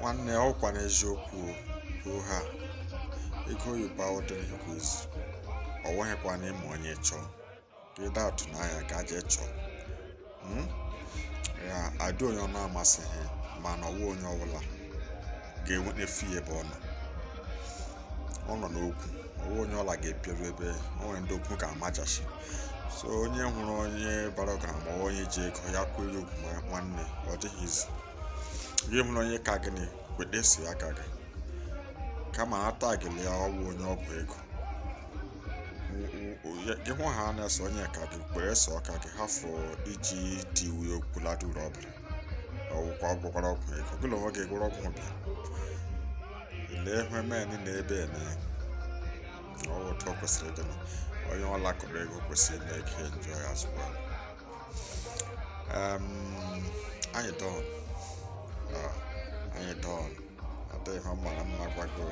nwanne ọkwa n'eziokwu ha ego oyibo ọdịrị quiz ọweghịkwa n'ime onye chọọ gịda atụ n'anya ka aje chọọ ya adị onye ọ na-amasịghị mana ọwụ onye ọbụla ga-enwetefu ebe ọ nọ n'okwu ọwụ onye ọla ga-epieru ebe onwe ndị okwu ga-amachachi so onye hụrụ onye bara ọgaranya ma onye ji ego ya kwere okwu nwanne ọ dịghị izi gị hụrụ onye ka gịnị kwetesi aka gị kama ata gịlị ya ọwụ onye ọgwụ ego gị hụ ha na-eso onye ka gị kwere so ọka gị hafụ iji tiwe okwulada uru ọbụla ọwụkwa ọgwụkwara ọgwụ ego gụlụ onwe gị gwụrụ ọgwụ bịa lee hụ men na ebe na ọwụ ụtọ kwesịrị ịdị na onye ọla kọrọ ego kwesịrị ime ike enjoy as well. Anyidons adịghị ha mara mma gwago